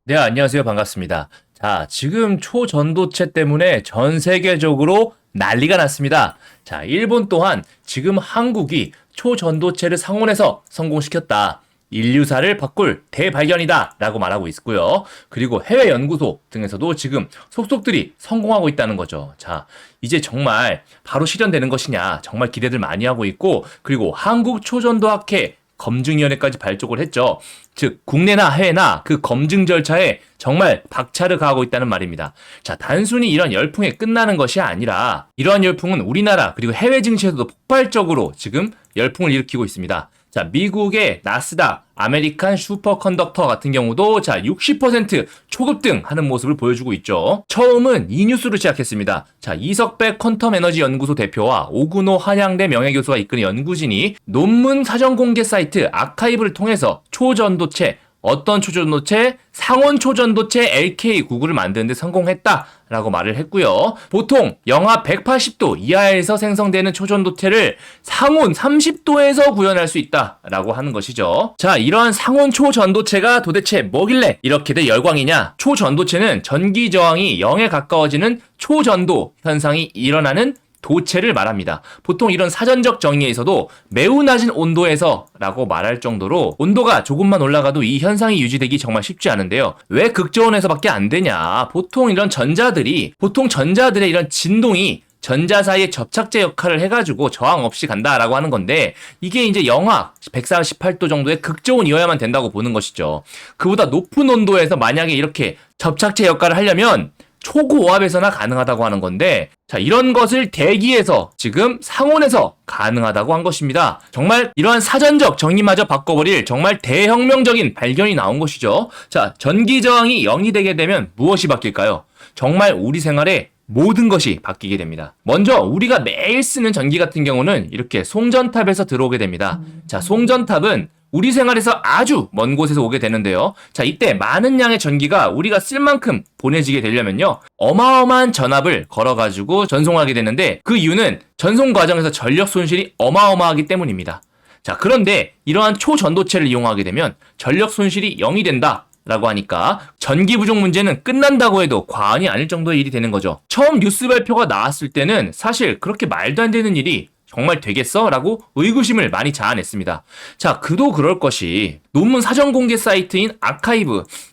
네, 안녕하세요. 반갑습니다. 자, 지금 초전도체 때문에 전 세계적으로 난리가 났습니다. 자, 일본 또한 지금 한국이 초전도체를 상온에서 성공시켰다. 인류사를 바꿀 대발견이다. 라고 말하고 있고요. 그리고 해외 연구소 등에서도 지금 속속들이 성공하고 있다는 거죠. 자, 이제 정말 바로 실현되는 것이냐. 정말 기대들 많이 하고 있고, 그리고 한국 초전도학회 검증위원회까지 발족을 했죠. 즉 국내나 해외나 그 검증 절차에 정말 박차를 가하고 있다는 말입니다. 자, 단순히 이런 열풍에 끝나는 것이 아니라 이러한 열풍은 우리나라 그리고 해외 증시에서도 폭발적으로 지금 열풍을 일으키고 있습니다. 자, 미국의 나스닥, 아메리칸 슈퍼컨덕터 같은 경우도 자, 60% 초급등 하는 모습을 보여주고 있죠. 처음은 이 뉴스로 시작했습니다. 자, 이석배 퀀텀 에너지 연구소 대표와 오근호 한양대 명예교수가 이끄는 연구진이 논문 사전 공개 사이트 아카이브를 통해서 초전도체, 어떤 초전도체? 상온 초전도체 LK99를 만드는데 성공했다라고 말을 했고요. 보통 영하 180도 이하에서 생성되는 초전도체를 상온 30도에서 구현할 수 있다라고 하는 것이죠. 자, 이러한 상온 초전도체가 도대체 뭐길래 이렇게들 열광이냐? 초전도체는 전기 저항이 0에 가까워지는 초전도 현상이 일어나는 도체를 말합니다. 보통 이런 사전적 정의에서도 매우 낮은 온도에서 라고 말할 정도로 온도가 조금만 올라가도 이 현상이 유지되기 정말 쉽지 않은데요. 왜 극저온에서밖에 안 되냐? 보통 전자들의 이런 진동이 전자 사이의 접착제 역할을 해가지고 저항 없이 간다라고 하는 건데, 이게 이제 영하 148도 정도의 극저온이어야만 된다고 보는 것이죠. 그보다 높은 온도에서 만약에 이렇게 접착제 역할을 하려면 초고압에서나 가능하다고 하는 건데, 자, 이런 것을 대기에서 지금 상온에서 가능하다고 한 것입니다. 정말 이러한 사전적 정의마저 바꿔버릴 정말 대혁명적인 발견이 나온 것이죠. 자, 전기 저항이 0이 되게 되면 무엇이 바뀔까요? 정말 우리 생활에 모든 것이 바뀌게 됩니다. 먼저 우리가 매일 쓰는 전기 같은 경우는 이렇게 송전탑에서 들어오게 됩니다. 자, 송전탑은 우리 생활에서 아주 먼 곳에서 오게 되는데요. 자, 이때 많은 양의 전기가 우리가 쓸 만큼 보내지게 되려면요, 어마어마한 전압을 걸어가지고 전송하게 되는데, 그 이유는 전송 과정에서 전력 손실이 어마어마하기 때문입니다. 자, 그런데 이러한 초전도체를 이용하게 되면 전력 손실이 0이 된다 라고 하니까 전기 부족 문제는 끝난다고 해도 과언이 아닐 정도의 일이 되는 거죠. 처음 뉴스 발표가 나왔을 때는 사실 그렇게 말도 안 되는 일이 정말 되겠어? 라고 의구심을 많이 자아냈습니다. 자, 그도 그럴 것이 논문 사전 공개 사이트인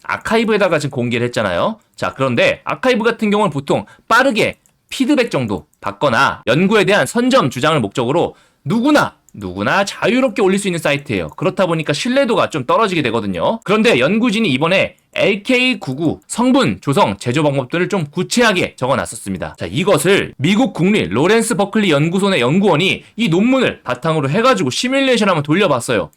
아카이브에다가 지금 공개를 했잖아요. 자, 그런데 아카이브 같은 경우는 보통 빠르게 피드백 정도 받거나 연구에 대한 선점 주장을 목적으로 누구나 자유롭게 올릴 수 있는 사이트예요. 그렇다 보니까 신뢰도가 좀 떨어지게 되거든요. 그런데 연구진이 이번에 LK99 성분, 조성, 제조 방법들을 좀 구체하게 적어놨었습니다. 자, 이것을 미국 국립 로렌스 버클리 연구소 내 연구원이 이 논문을 바탕으로 해가지고 시뮬레이션 한번 돌려봤어요.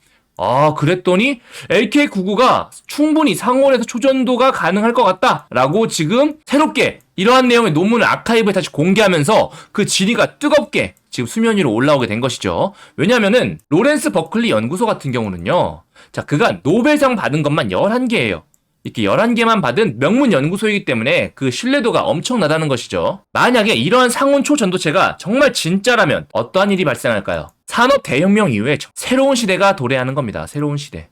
그랬더니 LK99가 충분히 상온에서 초전도가 가능할 것 같다라고 지금 새롭게 이러한 내용의 논문을 아카이브에 다시 공개하면서 그 질의가 뜨겁게 지금 수면 위로 올라오게 된 것이죠. 왜냐면은 로렌스 버클리 연구소 같은 경우는요, 자, 그가 노벨상 받은 것만 11개예요. 이렇게 11개만 받은 명문 연구소이기 때문에 그 신뢰도가 엄청나다는 것이죠. 만약에 이러한 상온 초전도체가 정말 진짜라면 어떠한 일이 발생할까요? 산업 대혁명 이후에 새로운 시대가 도래하는 겁니다. 새로운 시대.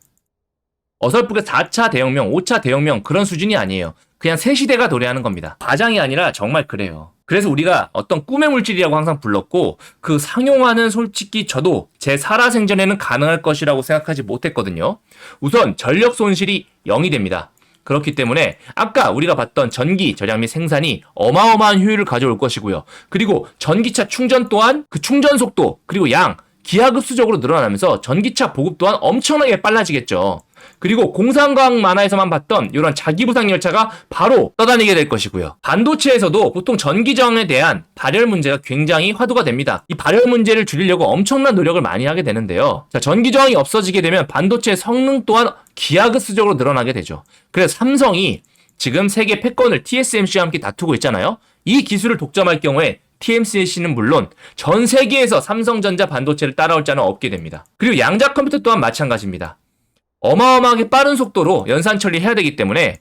어설프게 4차 대혁명, 5차 대혁명 그런 수준이 아니에요. 그냥 새 시대가 도래하는 겁니다. 과장이 아니라 정말 그래요. 그래서 우리가 어떤 꿈의 물질이라고 항상 불렀고, 그 상용화는 솔직히 저도 제 살아생전에는 가능할 것이라고 생각하지 못했거든요. 우선 전력 손실이 0이 됩니다. 그렇기 때문에 아까 우리가 봤던 전기 절약 및 생산이 어마어마한 효율을 가져올 것이고요. 그리고 전기차 충전 또한 그 충전 속도 그리고 양 기하급수적으로 늘어나면서 전기차 보급 또한 엄청나게 빨라지겠죠. 그리고 공상과학 만화에서만 봤던 이런 자기부상 열차가 바로 떠다니게 될 것이고요. 반도체에서도 보통 전기 저항에 대한 발열 문제가 굉장히 화두가 됩니다. 이 발열 문제를 줄이려고 엄청난 노력을 많이 하게 되는데요. 자, 전기 저항이 없어지게 되면 반도체의 성능 또한 기하급수적으로 늘어나게 되죠. 그래서 삼성이 지금 세계 패권을 TSMC와 함께 다투고 있잖아요. 이 기술을 독점할 경우에 TSMC는 물론 전 세계에서 삼성전자 반도체를 따라올 자는 없게 됩니다. 그리고 양자 컴퓨터 또한 마찬가지입니다. 어마어마하게 빠른 속도로 연산 처리해야 되기 때문에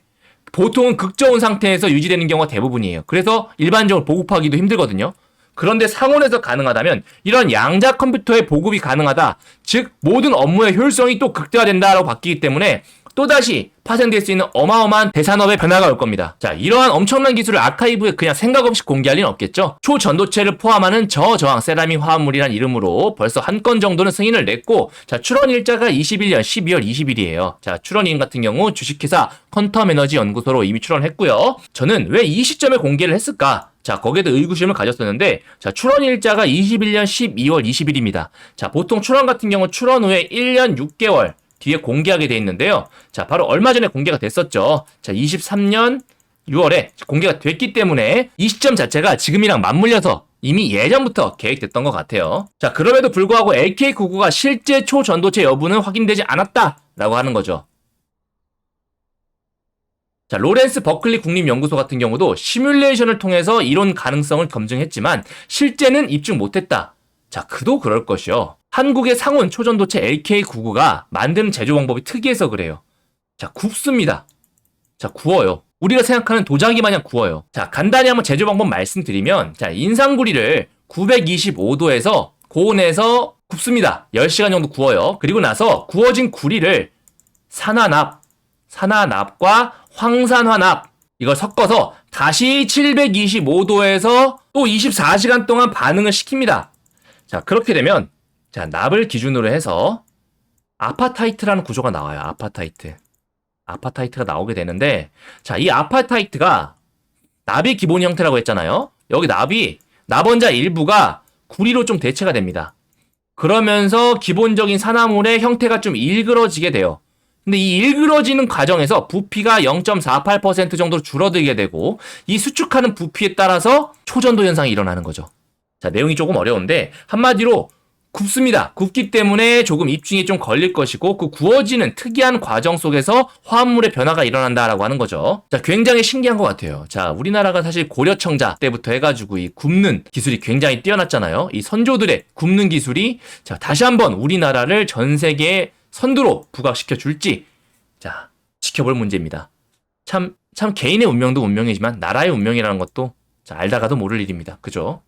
보통은 극저온 상태에서 유지되는 경우가 대부분이에요. 그래서 일반적으로 보급하기도 힘들거든요. 그런데 상온에서 가능하다면 이런 양자 컴퓨터의 보급이 가능하다. 즉 모든 업무의 효율성이 또 극대화된다라고 바뀌기 때문에 또다시 파생될 수 있는 어마어마한 대산업의 변화가 올 겁니다. 자, 이러한 엄청난 기술을 아카이브에 그냥 생각 없이 공개할 리는 없겠죠. 초전도체를 포함하는 저저항 세라믹 화합물이란 이름으로 벌써 한 건 정도는 승인을 냈고, 자, 출원 일자가 21년 12월 20일이에요. 자, 출원인 같은 경우 주식회사 퀀텀 에너지 연구소로 이미 출원했고요. 저는 왜 이 시점에 공개를 했을까? 자, 거기에도 의구심을 가졌었는데, 자, 출원 일자가 21년 12월 20일입니다. 자, 보통 출원 같은 경우 출원 후에 1년 6개월 뒤에 공개하게 돼 있는데요. 자, 바로 얼마 전에 공개가 됐었죠. 자, 23년 6월에 공개가 됐기 때문에 이 시점 자체가 지금이랑 맞물려서 이미 예전부터 계획됐던 것 같아요. 자, 그럼에도 불구하고 LK99가 실제 초전도체 여부는 확인되지 않았다라고 하는 거죠. 자, 로렌스 버클리 국립연구소 같은 경우도 시뮬레이션을 통해서 이론 가능성을 검증했지만 실제는 입증 못했다. 자, 그도 그럴 것이요. 한국의 상온 초전도체 LK99가 만드는 제조 방법이 특이해서 그래요. 자, 굽습니다. 자, 구워요. 우리가 생각하는 도자기 마냥 구워요. 자, 간단히 한번 제조 방법 말씀드리면, 자, 인상구리를 925도에서 고온에서 굽습니다. 10시간 정도 구워요. 그리고 나서 구워진 구리를 산화납과 황산화납 이걸 섞어서 다시 725도에서 또 24시간 동안 반응을 시킵니다. 자, 그렇게 되면 자, 납을 기준으로 해서 아파타이트라는 구조가 나와요. 아파타이트가 나오게 되는데, 자, 이 아파타이트가 납이 기본 형태라고 했잖아요. 여기 납원자 일부가 구리로 좀 대체가 됩니다. 그러면서 기본적인 산화물의 형태가 좀 일그러지게 돼요. 근데 이 일그러지는 과정에서 부피가 0.48% 정도로 줄어들게 되고, 이 수축하는 부피에 따라서 초전도 현상이 일어나는 거죠. 자, 내용이 조금 어려운데 한마디로 굽습니다. 굽기 때문에 조금 입증이 좀 걸릴 것이고, 그 구워지는 특이한 과정 속에서 화합물의 변화가 일어난다라고 하는 거죠. 자, 굉장히 신기한 것 같아요. 자, 우리나라가 사실 고려청자 때부터 해가지고 이 굽는 기술이 굉장히 뛰어났잖아요. 이 선조들의 굽는 기술이 자, 다시 한번 우리나라를 전 세계의 선두로 부각시켜 줄지, 자, 지켜볼 문제입니다. 참 개인의 운명도 운명이지만 나라의 운명이라는 것도 자, 알다가도 모를 일입니다. 그죠?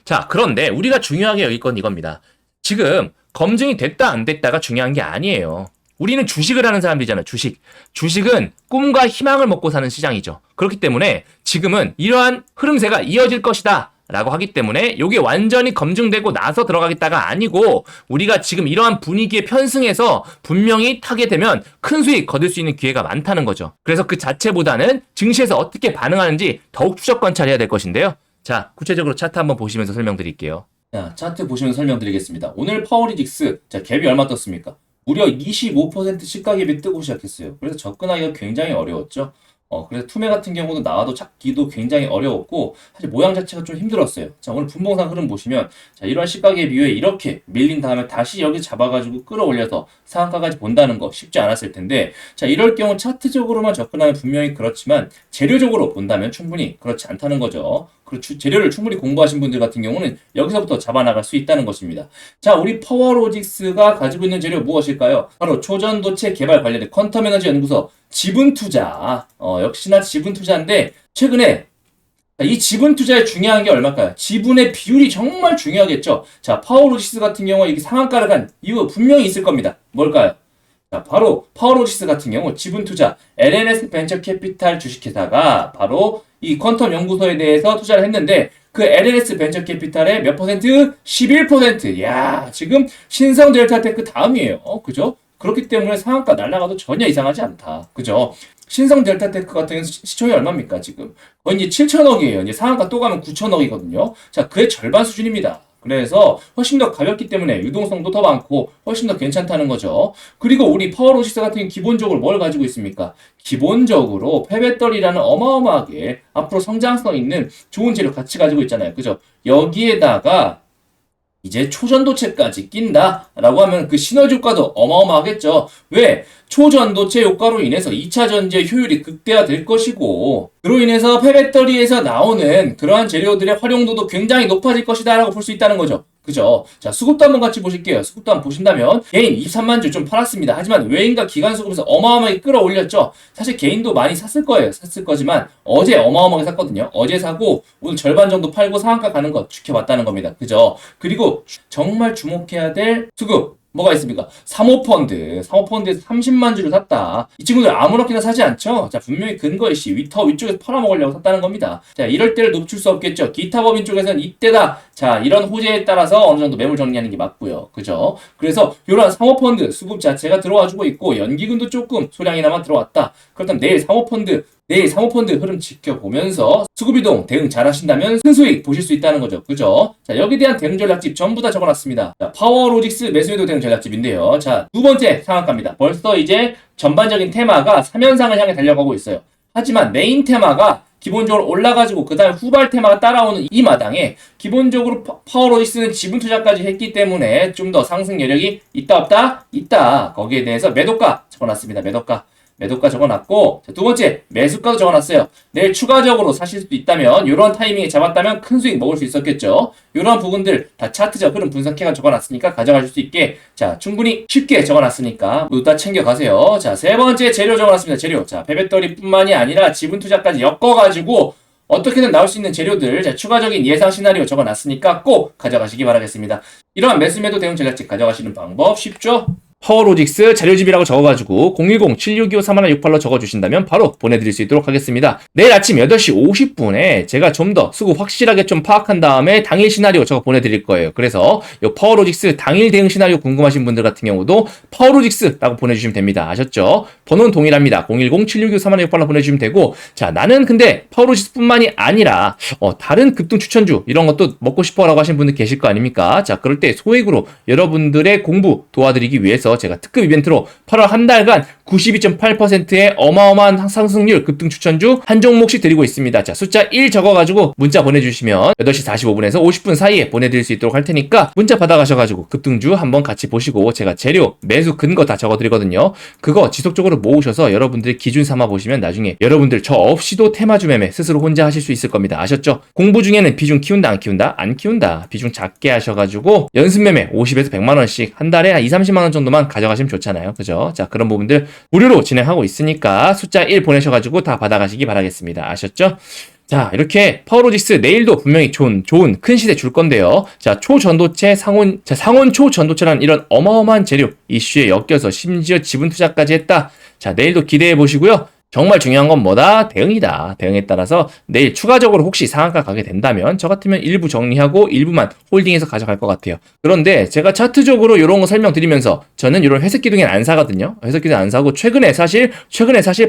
자, 그런데 우리가 중요하게 여길 건 이겁니다. 지금 검증이 됐다 안 됐다가 중요한 게 아니에요. 우리는 주식을 하는 사람들이잖아요. 주식은 꿈과 희망을 먹고 사는 시장이죠. 그렇기 때문에 지금은 이러한 흐름세가 이어질 것이다 라고 하기 때문에 이게 완전히 검증되고 나서 들어가겠다가 아니고, 우리가 지금 이러한 분위기에 편승해서 분명히 타게 되면 큰 수익 거둘 수 있는 기회가 많다는 거죠. 그래서 그 자체보다는 증시에서 어떻게 반응하는지 더욱 추적 관찰해야 될 것인데요. 자, 구체적으로 차트 한번 보시면서 설명드릴게요. 자, 차트 보시면서 설명드리겠습니다. 오늘 파워로직스, 자, 갭이 얼마 떴습니까? 무려 25% 시가 갭이 뜨고 시작했어요. 그래서 접근하기가 굉장히 어려웠죠. 그래서 투매 같은 경우도 나와도 찾기도 굉장히 어려웠고, 사실 모양 자체가 좀 힘들었어요. 자, 오늘 분봉상 흐름 보시면, 자, 이러한 시가갭 이후에 이렇게 밀린 다음에 다시 여기 잡아가지고 끌어올려서 상한가까지 본다는 거 쉽지 않았을 텐데, 자, 이럴 경우 차트적으로만 접근하면 분명히 그렇지만, 재료적으로 본다면 충분히 그렇지 않다는 거죠. 그리고 재료를 충분히 공부하신 분들 같은 경우는 여기서부터 잡아나갈 수 있다는 것입니다. 자, 우리 파워로직스가 가지고 있는 재료 무엇일까요? 바로 초전도체 개발 관련된 퀀텀 에너지 연구소 지분 투자. 역시나 지분 투자인데, 최근에 이 지분 투자의 중요한 게 얼마일까요? 지분의 비율이 정말 중요하겠죠. 자, 파워로직스 같은 경우 이게 상한가를 간 이유 분명히 있을 겁니다. 뭘까요? 자, 바로 파워로직스 같은 경우 지분 투자 LNS 벤처 캐피탈 주식회사가 바로 이 퀀텀 연구소에 대해서 투자를 했는데, 그 LNS 벤처 캐피탈의 몇 퍼센트? 11%. 야, 지금 신성 델타테크 다음이에요. 그죠? 그렇기 때문에 상한가 날아가도 전혀 이상하지 않다. 그죠? 신성 델타테크 같은 경우는 시총이 얼마입니까, 지금? 거의 이제 7천억이에요. 이제 상한가 또 가면 9천억이거든요. 자, 그의 절반 수준입니다. 그래서 훨씬 더 가볍기 때문에 유동성도 더 많고 훨씬 더 괜찮다는 거죠. 그리고 우리 파워로직스 같은 경우는 기본적으로 뭘 가지고 있습니까? 기본적으로 폐배터리라는 어마어마하게 앞으로 성장성 있는 좋은 재료 같이 가지고 있잖아요. 그죠? 여기에다가 이제 초전도체까지 낀다라고 하면 그 시너지 효과도 어마어마하겠죠. 왜? 초전도체 효과로 인해서 2차 전지의 효율이 극대화될 것이고, 그로 인해서 폐배터리에서 나오는 그러한 재료들의 활용도도 굉장히 높아질 것이다 라고 볼 수 있다는 거죠. 그죠? 자, 수급도 한번 같이 보실게요. 수급도 한번 보신다면 개인 23만 주 좀 팔았습니다. 하지만 외인과 기관 수급에서 어마어마하게 끌어올렸죠. 사실 개인도 많이 샀을 거예요. 샀을 거지만 어제 어마어마하게 샀거든요. 어제 사고 오늘 절반 정도 팔고 상한가 가는 거 지켜봤다는 겁니다. 그죠? 그리고 정말 주목해야 될 수급 뭐가 있습니까? 사모펀드. 사모펀드에서 30만 주를 샀다. 이 친구들 아무렇게나 사지 않죠? 자, 분명히 근거일시 위쪽에서 팔아먹으려고 샀다는 겁니다. 자, 이럴 때를 놓칠 수 없겠죠. 기타 법인 쪽에서는 이때다. 자, 이런 호재에 따라서 어느 정도 매물 정리하는 게 맞고요. 그죠? 그래서 이러한 사모펀드 수급 자체가 들어와주고 있고 연기금도 조금 소량이나마 들어왔다. 그렇다면 내일 사모펀드 흐름 지켜보면서 수급이동 대응 잘 하신다면 큰 수익 보실 수 있다는 거죠. 그죠? 자, 여기에 대한 대응 전략집 전부 다 적어놨습니다. 자, 파워로직스 매수매도 대응 전략집인데요. 자, 두 번째 상한가입니다. 벌써 이제 전반적인 테마가 3연상을 향해 달려가고 있어요. 하지만 메인 테마가 기본적으로 올라가지고 그 다음에 후발 테마가 따라오는 이 마당에 기본적으로 파워로직스는 지분 투자까지 했기 때문에 좀 더 상승 여력이 있다 없다? 있다. 거기에 대해서 매도가 적어놨습니다. 매도가 적어놨고, 자, 두 번째 매수가도 적어놨어요. 내일 추가적으로 사실 수도 있다면 이런 타이밍에 잡았다면 큰 수익 먹을 수 있었겠죠. 이런 부분들 다 차트적 흐름 분석해가 적어놨으니까 가져가실 수 있게, 자, 충분히 쉽게 적어놨으니까 모두 다 챙겨가세요. 자, 세 번째 재료 적어놨습니다. 재료. 자, 폐배터리뿐만이 아니라 지분 투자까지 엮어가지고 어떻게든 나올 수 있는 재료들, 자, 추가적인 예상 시나리오 적어놨으니까 꼭 가져가시기 바라겠습니다. 이러한 매수매도 대응 전략집 가져가시는 방법 쉽죠? 파워로직스 자료집이라고 적어가지고 010-7625-3168로 적어주신다면 바로 보내드릴 수 있도록 하겠습니다. 내일 아침 8시 50분에 제가 좀 더 수급 확실하게 좀 파악한 다음에 당일 시나리오 적어 보내드릴 거예요. 그래서 이 파워로직스 당일 대응 시나리오 궁금하신 분들 같은 경우도 파워로직스라고 보내주시면 됩니다. 아셨죠? 번호는 동일합니다. 010-7625-3168로 보내주시면 되고, 자, 나는 근데 파워로직스뿐만이 아니라 다른 급등 추천주 이런 것도 먹고 싶어라고 하시는 분들 계실 거 아닙니까? 자, 그럴 때 소액으로 여러분들의 공부 도와드리기 위해서 제가 특급 이벤트로 8월 한 달간 92.8%의 어마어마한 상승률 급등 추천주 한 종목씩 드리고 있습니다. 자, 숫자 1 적어가지고 문자 보내주시면 8시 45분에서 50분 사이에 보내드릴 수 있도록 할 테니까 문자 받아가셔가지고 급등주 한번 같이 보시고 제가 재료, 매수 근거 다 적어드리거든요. 그거 지속적으로 모으셔서 여러분들의 기준 삼아 보시면 나중에 여러분들 저 없이도 테마주 매매 스스로 혼자 하실 수 있을 겁니다. 아셨죠? 공부 중에는 비중 키운다 안 키운다? 안 키운다. 비중 작게 하셔가지고 연습 매매 50에서 100만원씩 한 달에 한 2, 30만원 정도만 가져가시면 좋잖아요. 그죠? 자, 그런 부분들 무료로 진행하고 있으니까 숫자 1 보내셔가지고 다 받아가시기 바라겠습니다. 아셨죠? 자, 이렇게 파워로직스 내일도 분명히 좋은 큰 시세 줄 건데요. 자, 초전도체 상온 초전도체라는 이런 어마어마한 재료 이슈에 엮여서 심지어 지분 투자까지 했다. 자, 내일도 기대해 보시고요. 정말 중요한 건 뭐다? 대응이다. 대응에 따라서 내일 추가적으로 혹시 상한가 가게 된다면 저 같으면 일부 정리하고 일부만 홀딩해서 가져갈 것 같아요. 그런데 제가 차트적으로 이런 거 설명드리면서 저는 이런 회색 기둥엔 안 사거든요. 회색 기둥 안 사고 최근에 사실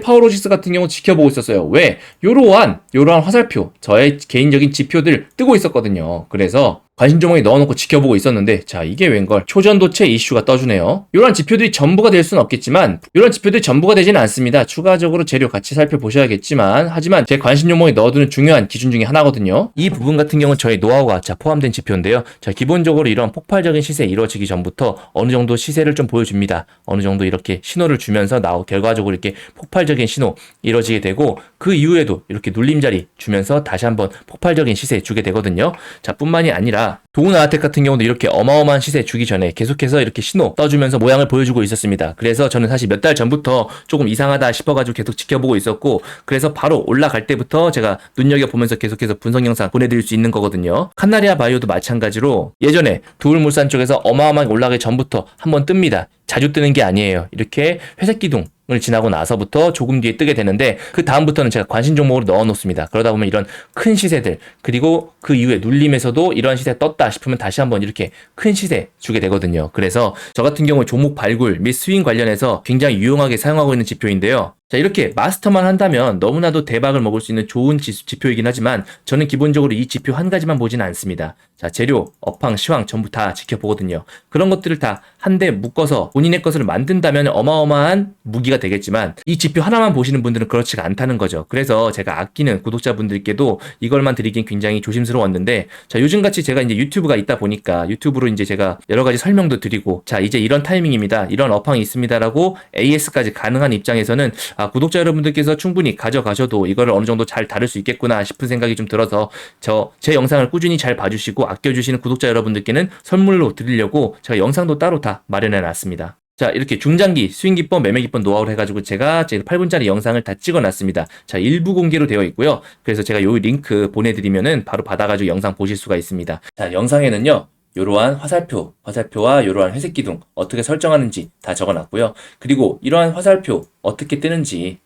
파워로직스 같은 경우 지켜보고 있었어요. 왜? 요러한 화살표, 저의 개인적인 지표들 뜨고 있었거든요. 그래서 관심 종목에 넣어놓고 지켜보고 있었는데, 자, 이게 웬걸 초전도체 이슈가 떠주네요. 이런 지표들이 전부가 될 수는 없겠지만 이런 지표들이 전부가 되지는 않습니다. 추가적으로 재료 같이 살펴보셔야겠지만, 하지만 제 관심 종목에 넣어두는 중요한 기준 중에 하나거든요. 이 부분 같은 경우는 저희 노하우가 포함된 지표인데요. 자, 기본적으로 이런 폭발적인 시세 이루어지기 전부터 어느 정도 시세를 좀 보여줍니다. 어느 정도 이렇게 신호를 주면서 결과적으로 이렇게 폭발적인 신호 이루어지게 되고, 그 이후에도 이렇게 눌림자리 주면서 다시 한번 폭발적인 시세 주게 되거든요. 자, 뿐만이 아니라 도우나아텍 같은 경우도 이렇게 어마어마한 시세 주기 전에 계속해서 이렇게 신호 떠주면서 모양을 보여주고 있었습니다. 그래서 저는 사실 몇 달 전부터 조금 이상하다 싶어가지고 계속 지켜보고 있었고, 그래서 바로 올라갈 때부터 제가 눈여겨보면서 계속해서 분석 영상 보내드릴 수 있는 거거든요. 칸나리아 바이오도 마찬가지로 예전에 두울물산 쪽에서 어마어마하게 올라가기 전부터 한번 뜹니다. 자주 뜨는 게 아니에요. 이렇게 회색 기둥 을 지나고 나서부터 조금 뒤에 뜨게 되는데, 그 다음부터는 제가 관심 종목으로 넣어 놓습니다. 그러다 보면 이런 큰 시세들, 그리고 그 이후에 눌림에서도 이런 시세 떴다 싶으면 다시 한번 이렇게 큰 시세 주게 되거든요. 그래서 저 같은 경우에 종목 발굴 및 스윙 관련해서 굉장히 유용하게 사용하고 있는 지표인데요. 자, 이렇게 마스터만 한다면 너무나도 대박을 먹을 수 있는 좋은 지표이긴 하지만 저는 기본적으로 이 지표 한 가지만 보지는 않습니다. 자, 재료, 업황, 시황 전부 다 지켜보거든요. 그런 것들을 다 한데 묶어서 본인의 것을 만든다면 어마어마한 무기가 되겠지만, 이 지표 하나만 보시는 분들은 그렇지가 않다는 거죠. 그래서 제가 아끼는 구독자분들께도 이걸만 드리긴 굉장히 조심스러웠는데, 자, 요즘같이 제가 이제 유튜브가 있다 보니까 유튜브로 이제 제가 여러 가지 설명도 드리고, 자, 이제 이런 타이밍입니다. 이런 업황이 있습니다라고 AS까지 가능한 입장에서는 구독자 여러분들께서 충분히 가져가셔도 이거를 어느 정도 잘 다룰 수 있겠구나 싶은 생각이 좀 들어서 제 영상을 꾸준히 잘 봐주시고 아껴주시는 구독자 여러분들께는 선물로 드리려고 제가 영상도 따로 다 마련해 놨습니다. 자, 이렇게 중장기 수익기법, 매매기법 노하우를 해가지고 제가 8분짜리 영상을 다 찍어놨습니다. 자, 일부 공개로 되어 있고요. 그래서 제가 요 링크 보내드리면은 바로 받아가지고 영상 보실 수가 있습니다. 자, 영상에는요, 이러한 화살표와 이러한 회색 기둥 어떻게 설정하는지 다 적어놨고요. 그리고 이러한 화살표 어떻게 뜨는지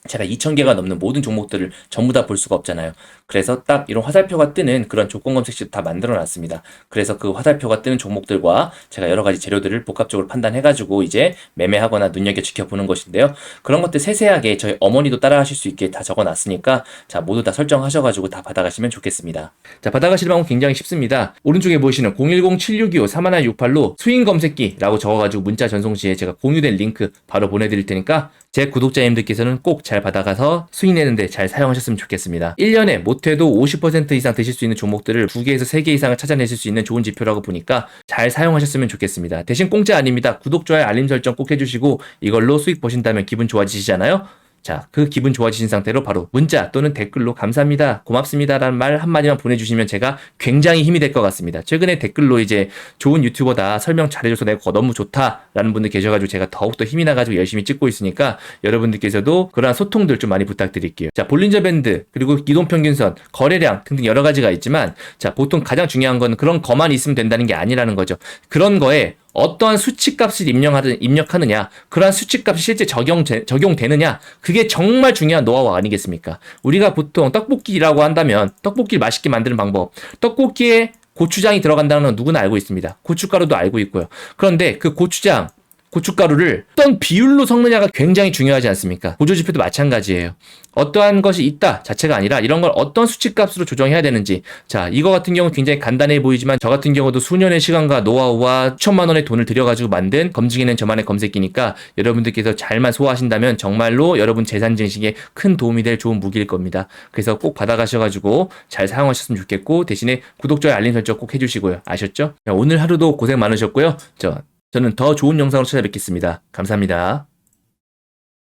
제가 2,000개가 넘는 모든 종목들을 전부 다 볼 수가 없잖아요. 그래서 딱 이런 화살표가 뜨는 그런 조건 검색식도 다 만들어 놨습니다. 그래서 그 화살표가 뜨는 종목들과 제가 여러 가지 재료들을 복합적으로 판단해가지고 이제 매매하거나 눈여겨 지켜보는 것인데요. 그런 것들 세세하게 저희 어머니도 따라 하실 수 있게 다 적어 놨으니까 자, 모두 다 설정하셔가지고 다 받아가시면 좋겠습니다. 자, 받아가실 방법 굉장히 쉽습니다. 오른쪽에 보시는 010-7625-3168로 스윙 검색기라고 적어가지고 문자 전송 시에 제가 공유된 링크 바로 보내드릴 테니까 제 구독자님들께서는 꼭 잘 받아가서 수익 내는데 잘 사용하셨으면 좋겠습니다. 1년에 못해도 50% 이상 드실 수 있는 종목들을 2개에서 3개 이상을 찾아내실 수 있는 좋은 지표라고 보니까 잘 사용하셨으면 좋겠습니다. 대신 공짜 아닙니다. 구독, 좋아요, 알림 설정 꼭 해주시고 이걸로 수익 보신다면 기분 좋아지시잖아요. 자, 그 기분 좋아지신 상태로 바로 문자 또는 댓글로 감사합니다, 고맙습니다 라는 말 한마디만 보내주시면 제가 굉장히 힘이 될 것 같습니다. 최근에 댓글로 이제 좋은 유튜버다, 설명 잘해줘서 내가 너무 좋다 라는 분들 계셔가지고 제가 더욱더 힘이 나가지고 열심히 찍고 있으니까 여러분들께서도 그러한 소통들 좀 많이 부탁드릴게요. 자, 볼린저 밴드, 그리고 이동평균선, 거래량 등등 여러 가지가 있지만 자, 보통 가장 중요한 건 그런 거만 있으면 된다는 게 아니라는 거죠. 그런 거에 어떠한 수치값을 입력하느냐, 그러한 수치값이 실제 적용되느냐, 그게 정말 중요한 노하우 아니겠습니까? 우리가 보통 떡볶이라고 한다면 떡볶이를 맛있게 만드는 방법, 떡볶이에 고추장이 들어간다는 건 누구나 알고 있습니다. 고춧가루도 알고 있고요. 그런데 그 고춧가루를 어떤 비율로 섞느냐가 굉장히 중요하지 않습니까? 보조지표도 마찬가지예요. 어떠한 것이 있다 자체가 아니라 이런 걸 어떤 수치값으로 조정해야 되는지, 자, 이거 같은 경우는 굉장히 간단해 보이지만 저 같은 경우도 수년의 시간과 노하우와 수천만 원의 돈을 들여가지고 만든 검증해낸 저만의 검색기니까 여러분들께서 잘만 소화하신다면 정말로 여러분 재산 증식에 큰 도움이 될 좋은 무기일 겁니다. 그래서 꼭 받아가셔가지고 잘 사용하셨으면 좋겠고, 대신에 구독, 좋아요, 알림 설정 꼭 해주시고요. 아셨죠? 자, 오늘 하루도 고생 많으셨고요. 저는 더 좋은 영상으로 찾아뵙겠습니다. 감사합니다.